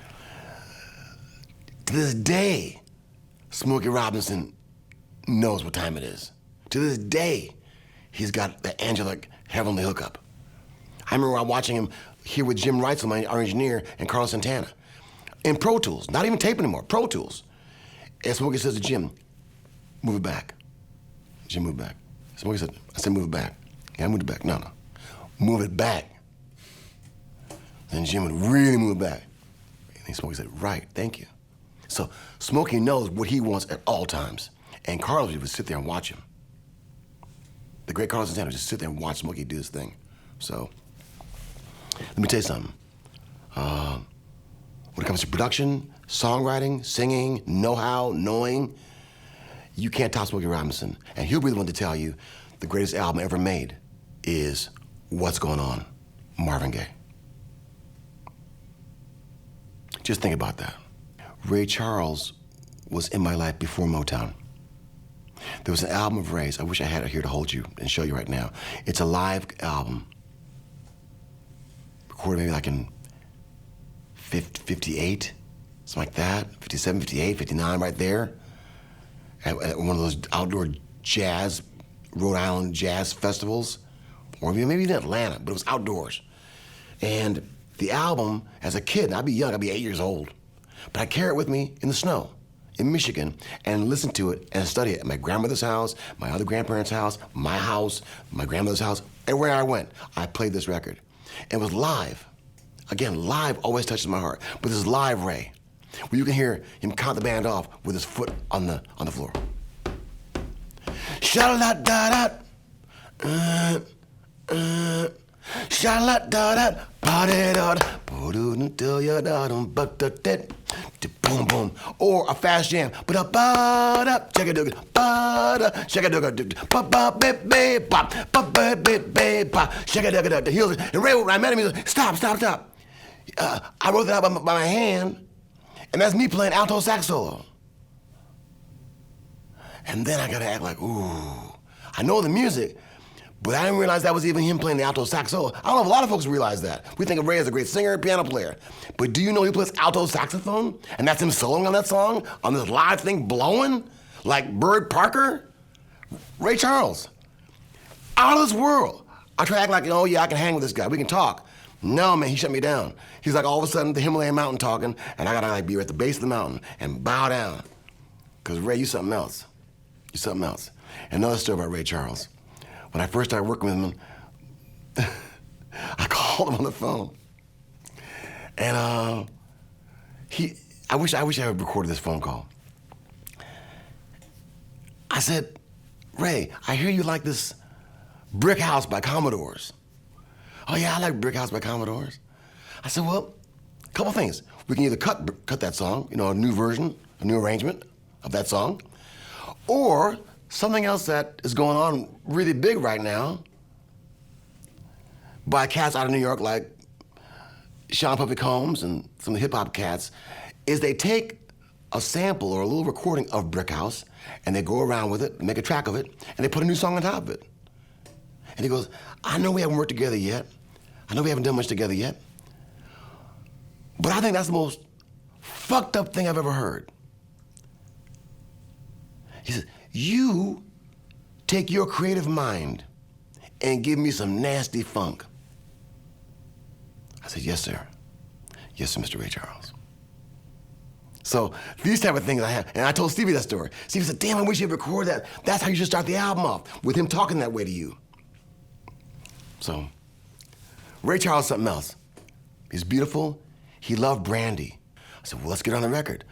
To this day, Smokey Robinson knows what time it is. To this day, he's got the angelic heavenly hookup. I remember watching him here with Jim Reitzel, our engineer, and Carlos Santana, in Pro Tools, not even tape anymore, Pro Tools. And Smokey says to Jim, move it back. Jim, move it back. Smokey said, I said, move it back. Yeah, I moved it back. No. Move it back. Then Jim would really move it back. And then Smokey said, right, thank you. So Smokey knows what he wants at all times. And Carlos would sit there and watch him. The great Carlos Santana would just sit there and watch Smokey do his thing. So, let me tell you something. When it comes to production, songwriting, singing, know-how, knowing, you can't top Smokey Robinson. And he'll be the one to tell you the greatest album ever made is What's Going On, Marvin Gaye. Just think about that. Ray Charles was in my life before Motown. There was an album of Ray's. I wish I had it here to hold you and show you right now. It's a live album, recorded maybe like in 58, something like that, 57, 58, 59, right there, at one of those outdoor jazz, Rhode Island jazz festivals, or maybe in Atlanta, but it was outdoors. And the album, as a kid, I'd be young, I'd be 8 years old, but I carry it with me in the snow in Michigan and listen to it and study it at my grandmother's house, my other grandparents' house, my house, my grandmother's house. Everywhere I went, I played this record. It was live. Again, live always touches my heart, but this is live Ray, where you can hear him count the band off with his foot on the floor. Sha-la-da-da, sha-la-da-da, pa-de-da-da, po-do-do-do-ya-da-dum-ba-da-da. boom, boom. Or a fast jam. Ba-da-ba-da, check-a-dugga, ba-da, check-a-dugga, ba-ba-ba-ba-bop, ba-ba-ba-ba-bop, check-a-dugga, the heels. And Ray, when I met him, he was like, stop. I wrote that out by my hand, and that's me playing alto sax solo. And then I gotta act like, ooh, I know the music, but I didn't realize that was even him playing the alto sax solo. I don't know if a lot of folks realize that. We think of Ray as a great singer, piano player. But do you know he plays alto saxophone? And that's him soloing on that song, on this live thing, blowing, like Bird Parker? Ray Charles. Out of this world. I try to act like, oh yeah, I can hang with this guy, we can talk. No, man, he shut me down. He's like all of a sudden the Himalayan mountain talking, and I gotta like be at the base of the mountain and bow down. Because Ray, you something else. You're something else. Another story about Ray Charles. When I first started working with him, I called him on the phone. And I wish I had recorded this phone call. I said, Ray, I hear you like this Brick House by Commodores. Oh yeah, I like Brick House by Commodores. I said, well, a couple things. We can either cut that song, a new version, a new arrangement of that song, or something else that is going on really big right now by cats out of New York like Sean Puffy Combs and some of the hip-hop cats, is they take a sample or a little recording of Brick House and they go around with it, make a track of it, and they put a new song on top of it. And he goes, I know we haven't worked together yet. I know we haven't done much together yet. But I think that's the most fucked up thing I've ever heard. He says, you take your creative mind and give me some nasty funk. I said, yes, sir. Yes, sir, Mr. Ray Charles. So these type of things I have, and I told Stevie that story. Stevie said, damn, I wish you'd record that. That's how you should start the album off, with him talking that way to you. So, Ray Charles is something else. He's beautiful. He loved Brandy. I said, well, let's get on the record.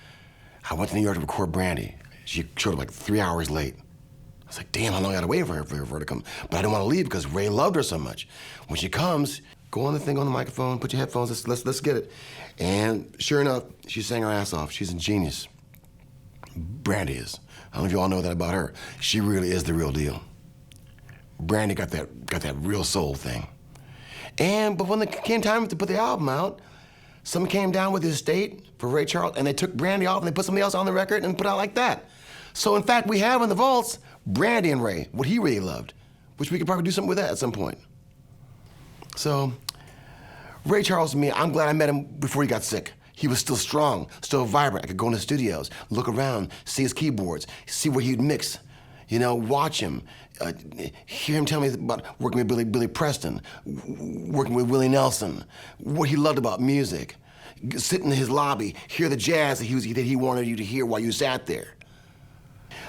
I went to New York to record Brandy. She showed up like 3 hours late. I was like, damn, how long I gotta wait for her to come? But I didn't want to leave because Ray loved her so much. When she comes, go on the thing on the microphone, put your headphones, let's get it. And sure enough, she sang her ass off. She's a genius. Brandy is. I don't know if you all know that about her. She really is the real deal. Brandy got that real soul thing. But when it came time to put the album out, someone came down with the estate for Ray Charles, and they took Brandy off and they put somebody else on the record and put it out like that. So in fact, we have in the vaults Brandy and Ray, what he really loved, which we could probably do something with that at some point. So Ray Charles to me, I'm glad I met him before he got sick. He was still strong, still vibrant. I could go in the studios, look around, see his keyboards, see where he'd mix, watch him, hear him tell me about working with Billy Preston, working with Willie Nelson, what he loved about music, sit in his lobby, hear the jazz that he wanted you to hear while you sat there.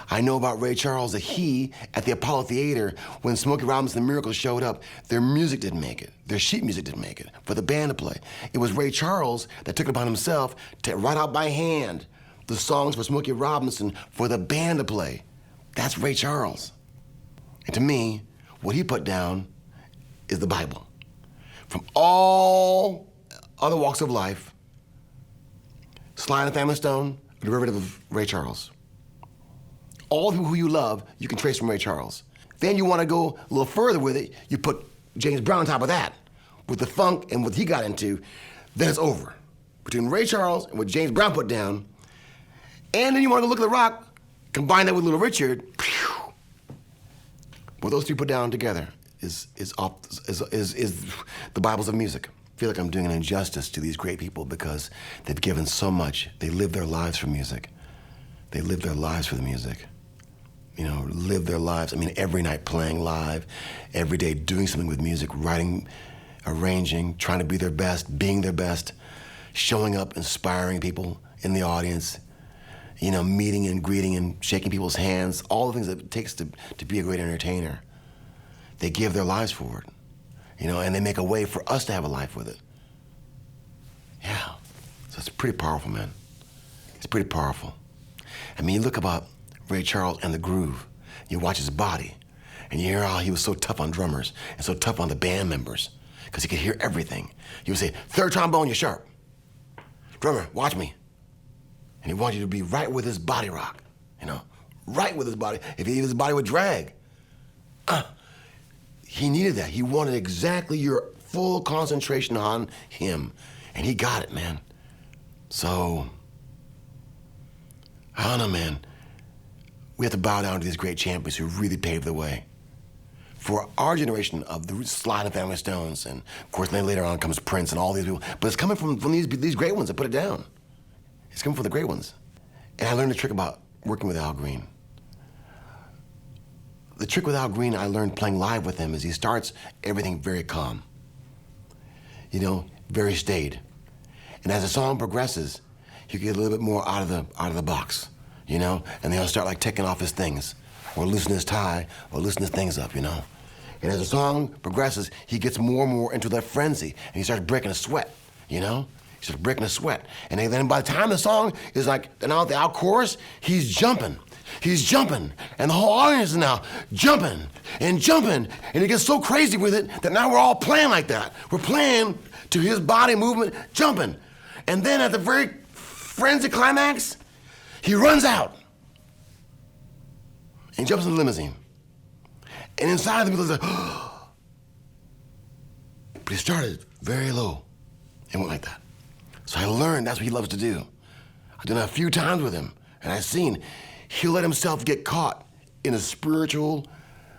I know about Ray Charles that he, at the Apollo Theater, when Smokey Robinson and the Miracles showed up, their music didn't make it. Their sheet music didn't make it for the band to play. It was Ray Charles that took it upon himself to write out by hand the songs for Smokey Robinson for the band to play. That's Ray Charles. And to me, what he put down is the Bible. From all other walks of life, Sly and the Family Stone, a derivative of Ray Charles. All the people who you love, you can trace from Ray Charles. Then you want to go a little further with it, you put James Brown on top of that. With the funk and what he got into, then it's over. Between Ray Charles and what James Brown put down, and then you want to go look at the rock, combine that with Little Richard, what those three put down together is the Bibles of music. I feel like I'm doing an injustice to these great people because they've given so much. They live their lives for music. They live their lives for the music. Live their lives. Every night playing live, every day doing something with music, writing, arranging, trying to be their best, being their best, showing up, inspiring people in the audience, meeting and greeting and shaking people's hands, all the things that it takes to be a great entertainer. They give their lives for it, and they make a way for us to have a life with it. Yeah, so it's pretty powerful, man. It's pretty powerful. You look about Ray Charles and the groove, you watch his body, and you hear how he was so tough on drummers and so tough on the band members, because he could hear everything. He would say, third trombone, you're sharp. Drummer, watch me. And he wanted you to be right with his body rock, you know, right with his body. If his body would drag, he needed that. He wanted exactly your full concentration on him. And he got it, man. So, I don't know, man. We have to bow down to these great champions who really paved the way. For our generation of the Sly and the Family Stones, and of course later on comes Prince and all these people, but it's coming from these great ones that put it down. It's coming from the great ones. And I learned a trick about working with Al Greene. The trick with Al Greene I learned playing live with him is he starts everything very calm. You know, very staid. And as the song progresses, you get a little bit more out of the box, you know? And then he'll start like taking off his things, or loosening his tie, or loosening his things up, you know? And as the song progresses, he gets more and more into that frenzy, and he starts breaking a sweat, you know? He starts breaking a sweat. And then by the time the song is like, now the out chorus, he's jumping. He's jumping, and the whole audience is now jumping, and he gets so crazy with it that now we're all playing like that. We're playing to his body movement, jumping. And then at the very frenzy climax, he runs out and jumps in the limousine. And inside the people are like, oh. But he started very low and went like that. So I learned that's what he loves to do. I've done it a few times with him, and I've seen he'll let himself get caught in a spiritual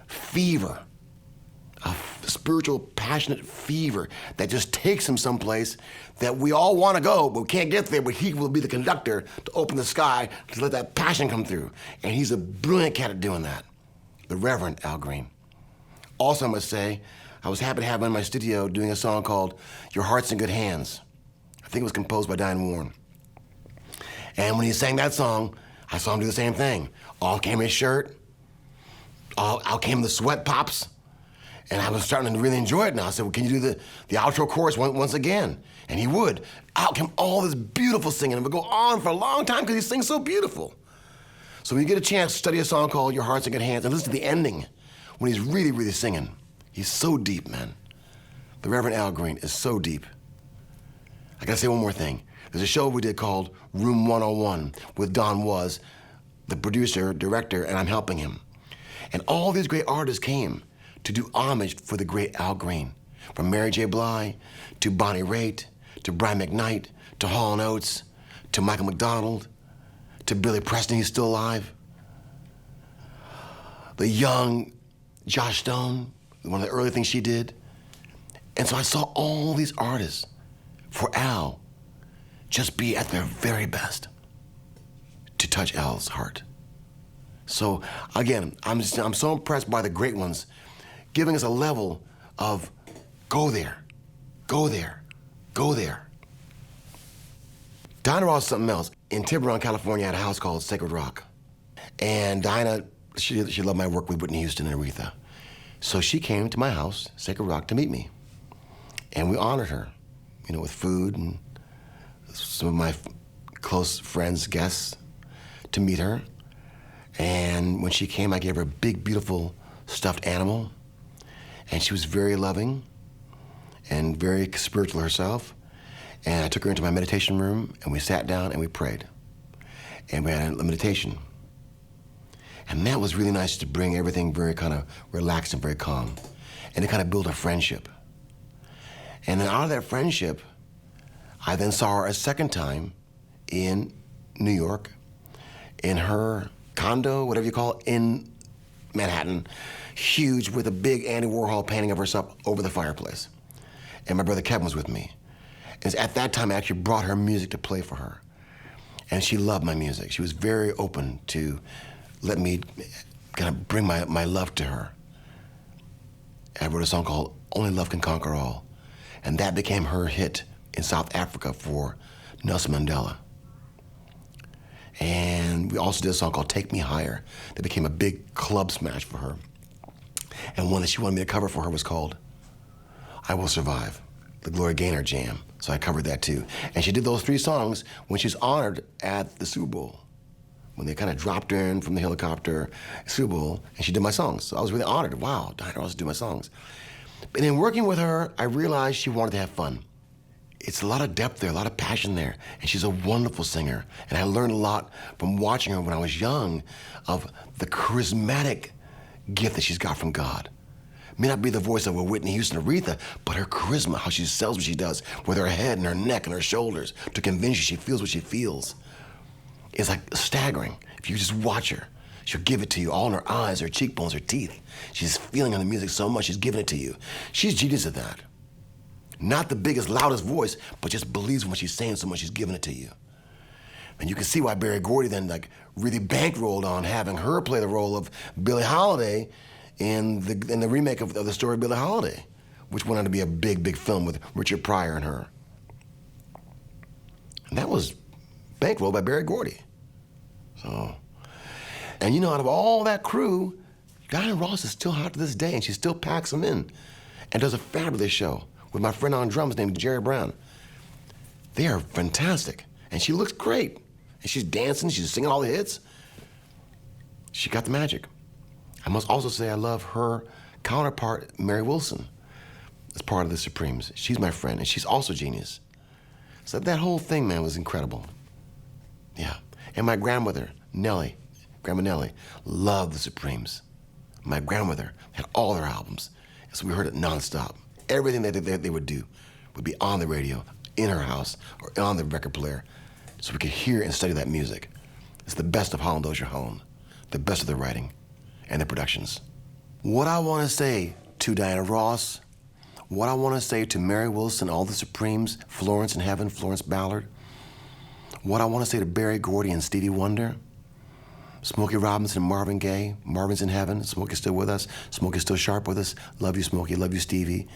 fever, a spiritual, passionate fever that just takes him someplace that we all want to go, but we can't get there, but he will be the conductor to open the sky to let that passion come through. And he's a brilliant cat at doing that, the Reverend Al Greene. Also, I must say, I was happy to have him in my studio doing a song called Your Heart's in Good Hands. I think it was composed by Diane Warren. And when he sang that song, I saw him do the same thing. All came his shirt, out came the sweat pops, and I was starting to really enjoy it now. I said, well, can you do the outro chorus once again? And he would. Out came all this beautiful singing. It would go on for a long time because he sings so beautiful. So when you get a chance to study a song called Your Heart's in Good Hands and listen to the ending when he's really, really singing, he's so deep, man. The Reverend Al Greene is so deep. I gotta say one more thing. There's a show we did called Room 101 with Don Was, the producer, director, and I'm helping him. And all these great artists came to do homage for the great Al Greene. From Mary J. Blige, to Bonnie Raitt, to Brian McKnight, to Hall & Oates, to Michael McDonald, to Billy Preston, he's still alive. The young Josh Stone, one of the early things she did. And so I saw all these artists for Al just be at their very best to touch Al's heart. So again, I'm so impressed by the great ones giving us a level of go there, go there, go there. Dinah Ross is something else. In Tiburon, California, I had a house called Sacred Rock. And Dinah, she loved my work with Whitney Houston and Aretha. So she came to my house, Sacred Rock, to meet me. And we honored her, you know, with food and some of my close friends, guests, to meet her. And when she came, I gave her a big, beautiful stuffed animal. And she was very loving and very spiritual herself. And I took her into my meditation room, and we sat down and we prayed. And we had a meditation. And that was really nice to bring everything very kind of relaxed and very calm. And to kind of build a friendship. And then out of that friendship, I then saw her a second time in New York, in her condo, whatever you call it, in Manhattan, huge, with a big Andy Warhol painting of herself over the fireplace. And my brother Kevin was with me. And at that time, I actually brought her music to play for her. And she loved my music. She was very open to let me kind of bring my love to her. I wrote a song called Only Love Can Conquer All. And that became her hit in South Africa for Nelson Mandela. And we also did a song called Take Me Higher that became a big club smash for her. And one that she wanted me to cover for her was called I Will Survive, the Gloria Gaynor jam. So I covered that too. And she did those 3 songs when she was honored at the Super Bowl, when they kind of dropped her in from the helicopter, Super Bowl, and she did my songs. So I was really honored. Wow, Dinah Ross do my songs. And in working with her, I realized she wanted to have fun. it's a lot of depth there, a lot of passion there. And she's a wonderful singer. And I learned a lot from watching her when I was young of the charismatic gift that she's got from God. May not be the voice of a Whitney Houston or Aretha, but her charisma, how she sells what she does with her head and her neck and her shoulders to convince you she feels what she feels, is like staggering. If you just watch her, she'll give it to you all in her eyes, her cheekbones, her teeth. She's feeling on the music so much, she's giving it to you. She's genius at that. Not the biggest, loudest voice, but just believes in what she's saying so much, she's giving it to you. And you can see why Berry Gordy then really bankrolled on having her play the role of Billie Holiday in the remake of the story of Billie Holiday, which went on to be a big, big film with Richard Pryor and her. And that was bankrolled by Berry Gordy. So, and you know, out of all that crew, Diana Ross is still hot to this day, and she still packs them in and does a fabulous show with my friend on drums named Jerry Brown. They are fantastic, and she looks great. And she's dancing, she's singing all the hits. She got the magic. I must also say I love her counterpart, Mary Wilson, as part of the Supremes. She's my friend, and she's also genius. So that whole thing, man, was incredible. Yeah. And my grandmother, Grandma Nellie, loved the Supremes. My grandmother had all their albums, and so we heard it nonstop. Everything that they would do would be on the radio, in her house, or on the record player, so we could hear and study that music. It's the best of Holland Dozier Holland, the best of the writing and the productions. What I want to say to Diana Ross, what I want to say to Mary Wilson, all the Supremes, Florence in Heaven, Florence Ballard, what I want to say to Berry Gordy and Stevie Wonder, Smokey Robinson and Marvin Gaye, Marvin's in Heaven, Smokey's still with us, Smokey's still sharp with us, love you Smokey, love you Stevie.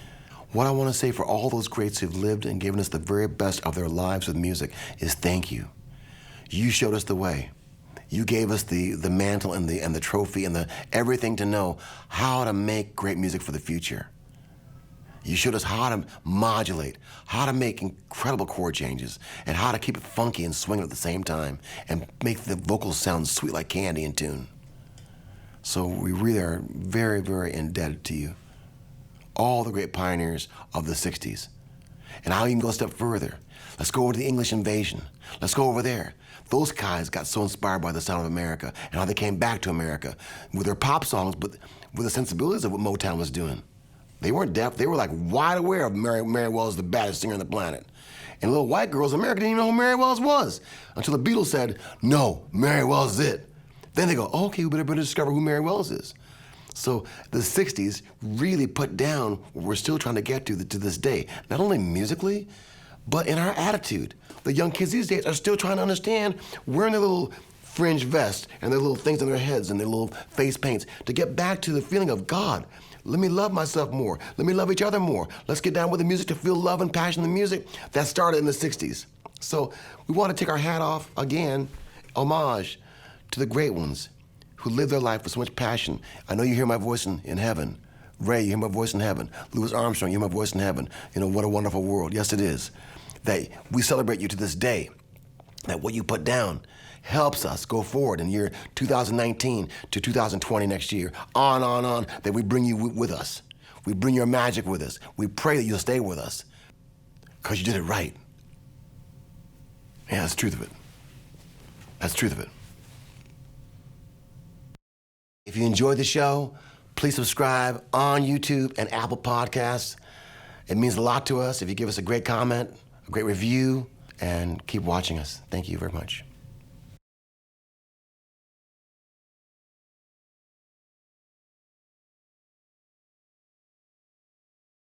What I want to say for all those greats who've lived and given us the very best of their lives with music is thank you. You showed us the way. You gave us the mantle and the trophy and the everything to know how to make great music for the future. You showed us how to modulate, how to make incredible chord changes, and how to keep it funky and swinging at the same time, and make the vocals sound sweet like candy in tune. So we really are very, very indebted to you. All the great pioneers of the 60s. And I'll even go a step further. Let's go over to the English invasion. Let's go over there. Those guys got so inspired by the sound of America and how they came back to America with their pop songs, but with the sensibilities of what Motown was doing. They weren't deaf. They were like wide aware of Mary Wells, the baddest singer on the planet. And little white girls in America didn't even know who Mary Wells was until the Beatles said, no, Mary Wells is it. Then they go, okay, we better discover who Mary Wells is. So the 60s really put down what we're still trying to get to this day, not only musically, but in our attitude. The young kids these days are still trying to understand wearing their little fringe vests and their little things on their heads and their little face paints to get back to the feeling of God. Let me love myself more. Let me love each other more. Let's get down with the music to feel love and passion in the music that started in the 60s. So we want to take our hat off again, homage to the great ones who lived their life with so much passion. I know you hear my voice in heaven. Ray, you hear my voice in heaven. Louis Armstrong, you hear my voice in heaven. You know, what a wonderful world. Yes, it is. That we celebrate you to this day. That what you put down helps us go forward in year 2019 to 2020 next year. On, that we bring you with us. We bring your magic with us. We pray that you'll stay with us because you did it right. Yeah, that's the truth of it. That's the truth of it. If you enjoyed the show, please subscribe on YouTube and Apple Podcasts. It means a lot to us if you give us a great comment, a great review, and keep watching us. Thank you very much.